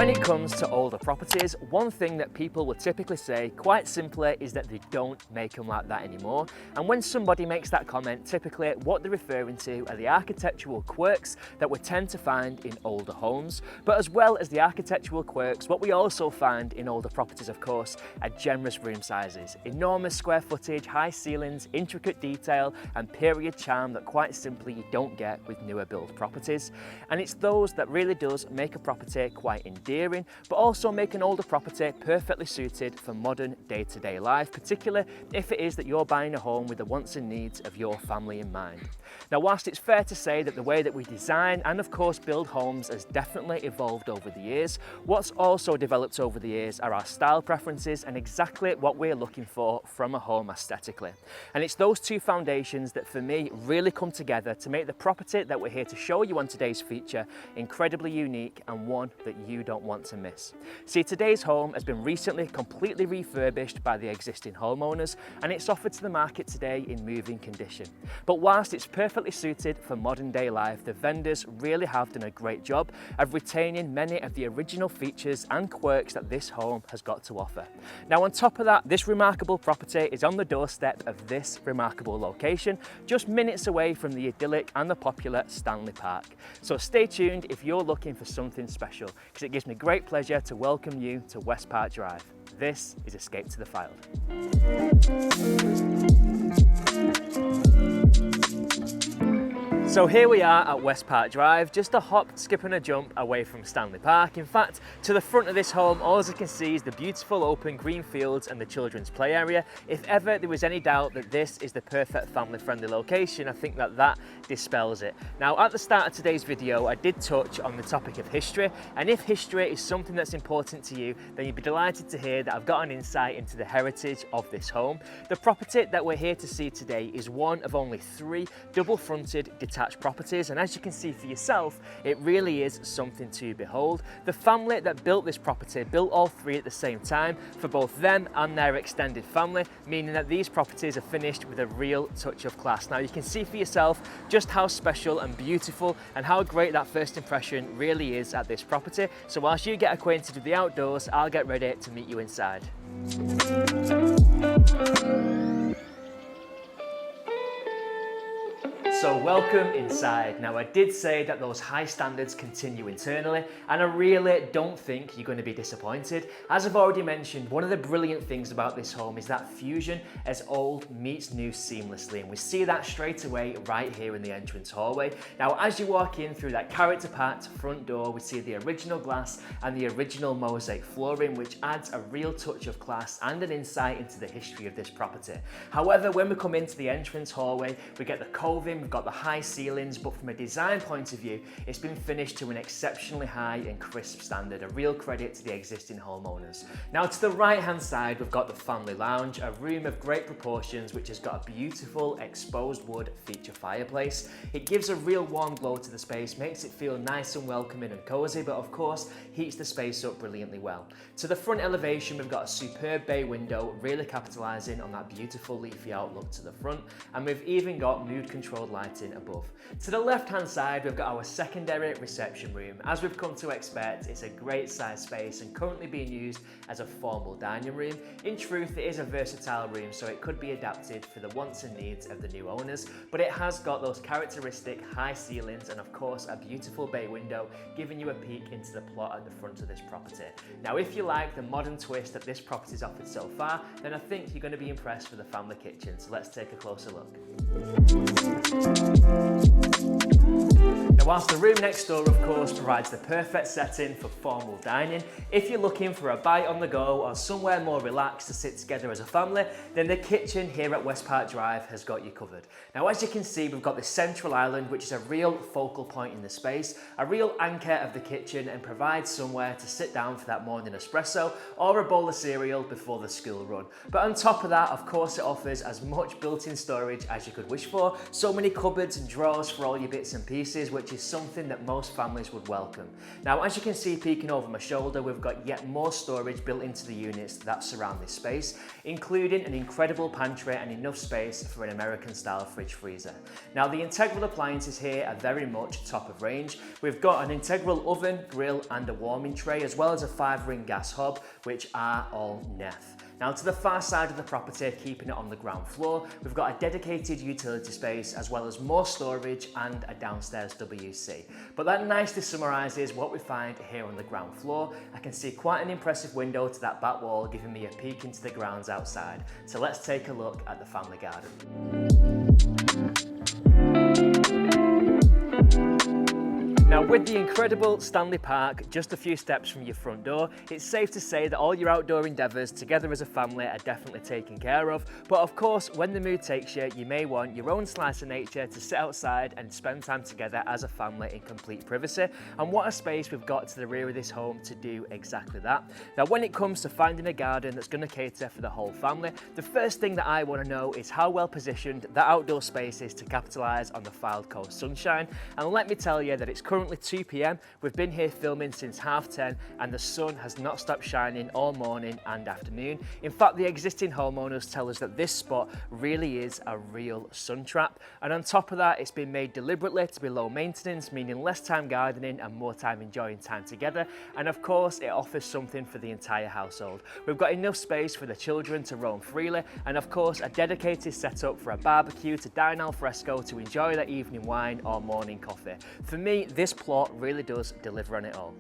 When it comes to older properties, one thing that people will typically say, quite simply, is that they don't make them like that anymore. And when somebody makes that comment, typically what they're referring to are the architectural quirks that we tend to find in older homes. But as well as the architectural quirks, what we also find in older properties, of course, are generous room sizes, enormous square footage, high ceilings, intricate detail, and period charm that quite simply you don't get with newer build properties. And it's those that really does make a property quite endearing, but also make an older property perfectly suited for modern day-to-day life, particularly if it is that you're buying a home with the wants and needs of your family in mind. Now, whilst it's fair to say that the way that we design and of course build homes has definitely evolved over the years, what's also developed over the years are our style preferences and exactly what we're looking for from a home aesthetically. And it's those two foundations that for me really come together to make the property that we're here to show you on today's feature incredibly unique and one that you don't want to miss. See, today's home has been recently completely refurbished by the existing homeowners and it's offered to the market today in moving condition. But whilst it's perfectly suited for modern day life, the vendors really have done a great job of retaining many of the original features and quirks that this home has got to offer. Now, on top of that, this remarkable property is on the doorstep of this remarkable location, just minutes away from the idyllic and the popular Stanley Park. So stay tuned if you're looking for something special, because it gives me great pleasure to welcome you to West Park Drive. This is Escape to the Fylde. So here we are at West Park Drive, just a hop, skip and a jump away from Stanley Park. In fact, to the front of this home, all I can see is the beautiful open green fields and the children's play area. If ever there was any doubt that this is the perfect family-friendly location, I think that dispels it. Now, at the start of today's video, I did touch on the topic of history, and if history is something that's important to you, then you'd be delighted to hear that I've got an insight into the heritage of this home. The property that we're here to see today is one of only 3 double-fronted detached properties, and as you can see for yourself, it really is something to behold. The family that built this property built all 3 at the same time for both them and their extended family, meaning that these properties are finished with a real touch of class. Now, you can see for yourself just how special and beautiful and how great that first impression really is at this property. So whilst you get acquainted with the outdoors, I'll get ready to meet you inside. So welcome inside. Now, I did say that those high standards continue internally, and I really don't think you're going to be disappointed. As I've already mentioned, one of the brilliant things about this home is that fusion as old meets new seamlessly, and we see that straight away right here in the entrance hallway. Now, as you walk in through that character-packed front door, we see the original glass and the original mosaic flooring, which adds a real touch of class and an insight into the history of this property. However, when we come into the entrance hallway, we get the coving, we've got the high ceilings, but from a design point of view, it's been finished to an exceptionally high and crisp standard, a real credit to the existing homeowners. Now, to the right hand side, we've got the family lounge, a room of great proportions which has got a beautiful exposed wood feature fireplace. It gives a real warm glow to the space, makes it feel nice and welcoming and cozy, but of course heats the space up brilliantly well. To the front elevation, we've got a superb bay window, really capitalising on that beautiful leafy outlook to the front, and we've even got mood controlled lighting above. To the left hand side, we've got our secondary reception room. As we've come to expect, it's a great size space and currently being used as a formal dining room. In truth, it is a versatile room, so it could be adapted for the wants and needs of the new owners, but it has got those characteristic high ceilings and of course a beautiful bay window, giving you a peek into the plot at the front of this property. Now, if you like the modern twist that this property's offered so far, then I think you're going to be impressed with the family kitchen, so let's take a closer look. Now, whilst the room next door of course provides the perfect setting for formal dining, if you're looking for a bite on the go or somewhere more relaxed to sit together as a family, then the kitchen here at West Park Drive has got you covered. Now, as you can see, we've got the central island, which is a real focal point in the space, a real anchor of the kitchen, and provides somewhere to sit down for that morning espresso or a bowl of cereal before the school run. But on top of that, of course, it offers as much built-in storage as you could wish for. So many cupboards and drawers for all your bits and pieces, which is is something that most families would welcome. Now, as you can see peeking over my shoulder, we've got yet more storage built into the units that surround this space, including an incredible pantry and enough space for an American style fridge freezer. Now, the integral appliances here are very much top of range. We've got an integral oven, grill and a warming tray, as well as a 5-ring gas hob, which are all Neff. Now, to the far side of the property, keeping it on the ground floor, we've got a dedicated utility space as well as more storage and a downstairs WC. But that nicely summarises what we find here on the ground floor. I can see quite an impressive window to that back wall, giving me a peek into the grounds outside. So let's take a look at the family garden. Now, with the incredible Stanley Park just a few steps from your front door, it's safe to say that all your outdoor endeavours together as a family are definitely taken care of. But of course, when the mood takes you, you may want your own slice of nature to sit outside and spend time together as a family in complete privacy. And what a space we've got to the rear of this home to do exactly that. Now, when it comes to finding a garden that's going to cater for the whole family, the first thing that I want to know is how well positioned that outdoor space is to capitalise on the Fylde coast sunshine. And let me tell you that it's currently 2 p.m. We've been here filming since 10:30 and the sun has not stopped shining all morning and afternoon. In fact, the existing homeowners tell us that this spot really is a real sun trap. And on top of that, it's been made deliberately to be low maintenance, meaning less time gardening and more time enjoying time together. And of course, it offers something for the entire household. We've got enough space for the children to roam freely, and of course, a dedicated setup for a barbecue, to dine al fresco, to enjoy that evening wine or morning coffee. For me, this plot really does deliver on it all.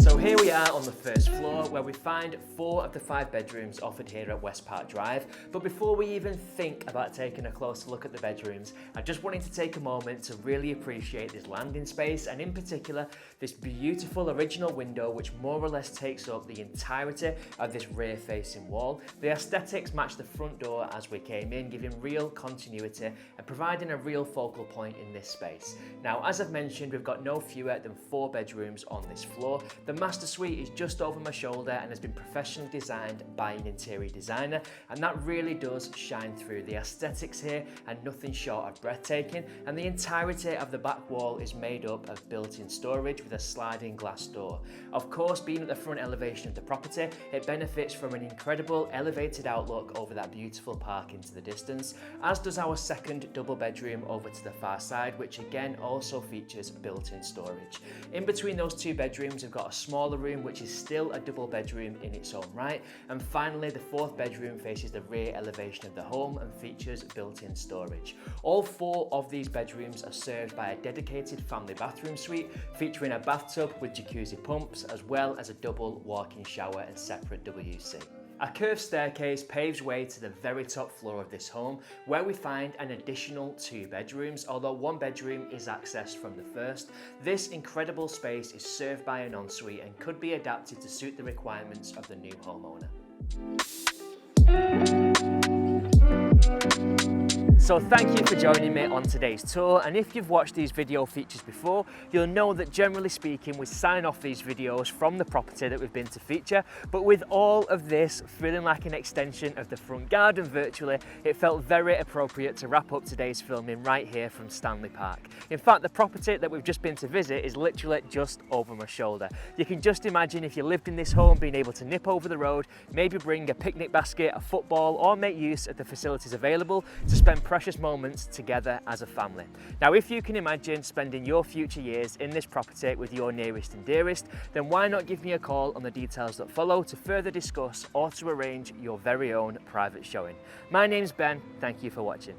So here we are on the first floor, where we find 4 of the 5 bedrooms offered here at West Park Drive. But before we even think about taking a closer look at the bedrooms, I just wanted to take a moment to really appreciate this landing space, and in particular this beautiful original window which more or less takes up the entirety of this rear facing wall. The aesthetics match the front door as we came in, giving real continuity and providing a real focal point in this space. Now, as I've mentioned, we've got no fewer than 4 bedrooms on this floor. The master suite is just over my shoulder and has been professionally designed by an interior designer, and that really does shine through. The aesthetics here are nothing short of breathtaking, and the entirety of the back wall is made up of built-in storage with a sliding glass door. Of course, being at the front elevation of the property, it benefits from an incredible elevated outlook over that beautiful park into the distance, as does our second double bedroom over to the far side, which again also features built-in storage. In between those 2 bedrooms, we've got a smaller room which is still a double bedroom in its own right, and finally the 4th bedroom faces the rear elevation of the home and features built-in storage. All 4 of these bedrooms are served by a dedicated family bathroom suite featuring a bathtub with jacuzzi pumps, as well as a double walk-in shower and separate WC. A curved staircase paves way to the very top floor of this home, where we find an additional 2 bedrooms, although 1 bedroom is accessed from the first. This incredible space is served by an ensuite and could be adapted to suit the requirements of the new homeowner. So thank you for joining me on today's tour, and if you've watched these video features before, you'll know that generally speaking we sign off these videos from the property that we've been to feature, but with all of this feeling like an extension of the front garden virtually, it felt very appropriate to wrap up today's filming right here from Stanley Park. In fact, the property that we've just been to visit is literally just over my shoulder. You can just imagine if you lived in this home being able to nip over the road, maybe bring a picnic basket, a football, or make use of the facilities available to spend precious moments together as a family. Now, if you can imagine spending your future years in this property with your nearest and dearest, then why not give me a call on the details that follow to further discuss or to arrange your very own private showing. My name's Ben, thank you for watching.